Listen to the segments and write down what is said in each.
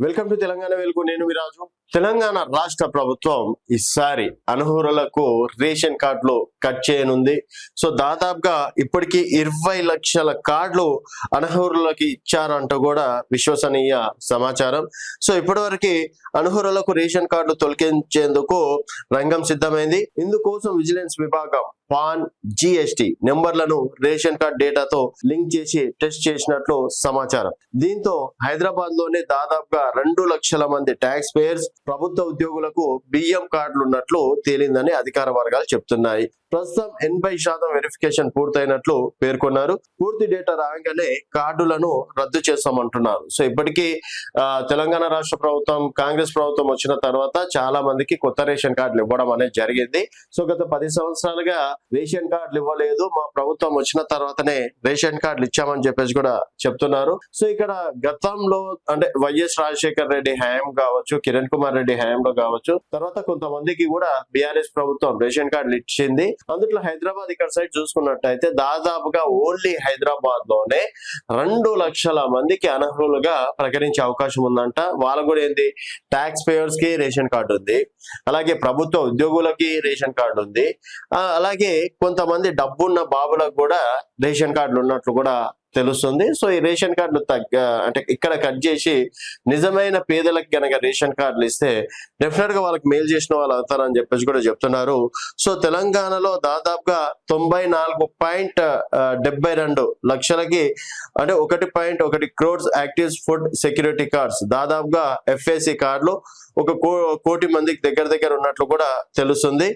Welcome to Telangana వెలుగు. నేను విరాజు. తెలంగాణ రాష్ట్ర ప్రభుత్వం ఈసారి అనర్హులకు రేషన్ కార్డులు కట్ చేయనుంది. సో దాదాపుగా ఇప్పటికీ 20 లక్షల కార్డులు అనర్హులకి ఇచ్చారంటూ కూడా విశ్వసనీయ సమాచారం. సో ఇప్పటివరకు అనర్హులకు రేషన్ కార్డులు తొలగించేందుకు రంగం సిద్ధమైంది. ఇందుకోసం విజిలెన్స్ విభాగం పాన్ జిఎస్టి నెంబర్లను రేషన్ కార్డ్ డేటాతో లింక్ చేసి టెస్ట్ చేసినట్లు సమాచారం. దీంతో హైదరాబాద్ లోనే దాదాపుగా 2 లక్షల మంది ట్యాక్స్ పేయర్స్, ప్రభుత్వ ఉద్యోగులకు బియ్యం కార్డులు ఉన్నట్లు తేలిందని అధికార వర్గాలు చెప్తున్నాయి. ప్రస్తుతం 80% వెరిఫికేషన్ పూర్తయినట్లు పేర్కొన్నారు. పూర్తి డేటా రాగానే కార్డులను రద్దు చేస్తామంటున్నారు. సో ఇప్పటికీ తెలంగాణ రాష్ట్ర ప్రభుత్వం, కాంగ్రెస్ ప్రభుత్వం వచ్చిన తర్వాత చాలా మందికి కొత్త రేషన్ కార్డులు ఇవ్వడం అనేది జరిగింది. సో గత 10 సంవత్సరాలుగా రేషన్ కార్డులు ఇవ్వలేదు, మా ప్రభుత్వం వచ్చిన తర్వాతనే రేషన్ కార్డులు ఇచ్చామని చెప్పేసి కూడా చెప్తున్నారు. సో ఇక్కడ గతంలో అంటే వైఎస్ రాజశేఖర్ రెడ్డి హయాం కావచ్చు, కిరణ్ కుమార్ రెడ్డి హయాంలో కావచ్చు, తర్వాత కొంతమందికి కూడా బీఆర్ఎస్ ప్రభుత్వం రేషన్ కార్డులు ఇచ్చింది. అందుట్లో హైదరాబాద్ ఇక్కడ సైడ్ చూసుకున్నట్టయితే దాదాపుగా ఓన్లీ హైదరాబాద్ లోనే 2 లక్షల మందికి అనర్హులుగా ప్రకటించే అవకాశం ఉందంట. వాళ్ళకు కూడా ఏంది, ట్యాక్స్ పేయర్స్ కి రేషన్ కార్డు ఉంది, అలాగే ప్రభుత్వ ఉద్యోగులకి రేషన్ కార్డు ఉంది, అలాగే కొంతమంది డబ్బున్న బాబులకు కూడా రేషన్ కార్డులు ఉన్నట్లు కూడా తెలుస్తుంది. సో ఈ రేషన్ కార్డులు అంటే ఇక్కడ కట్ చేసి నిజమైన పేదలకు గనక రేషన్ కార్డులు ఇస్తే డెఫినెట్ గా వాళ్ళకి మేలు చేసిన వాళ్ళు అవుతారని చెప్పేసి కూడా చెప్తున్నారు. సో తెలంగాణలో దాదాపుగా 94.72 లక్షలకి అంటే 1.1 crores active food security cards, దాదాపుగా ఎఫ్ఏసి కార్డులు 1 కోటి మందికి దగ్గర ఉన్నట్లు కూడా తెలుస్తుంది.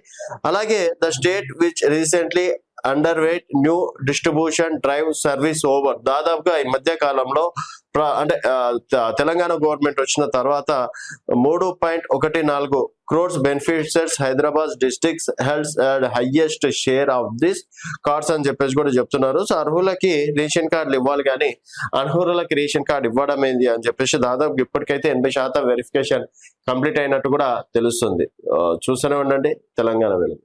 అలాగే the state which recently underwent new distribution drive service over, దాదాపుగా ఈ మధ్య కాలంలో అంటే తెలంగాణ గవర్నమెంట్ వచ్చిన తర్వాత 3.14 crores beneficiaries Hyderabad districts health and highest share of this cards అని చెప్పేసి కూడా చెప్తున్నారు. సో అర్హులకి రేషన్ కార్డులు ఇవ్వాలి కానీ అనర్హులకి రేషన్ కార్డు ఇవ్వడం ఏంది అని చెప్పేసి దాదాపు ఇప్పటికైతే 80% వెరిఫికేషన్ కంప్లీట్ అయినట్టు కూడా తెలుస్తుంది. చూస్తూనే ఉండండి తెలంగాణ వెలుగు.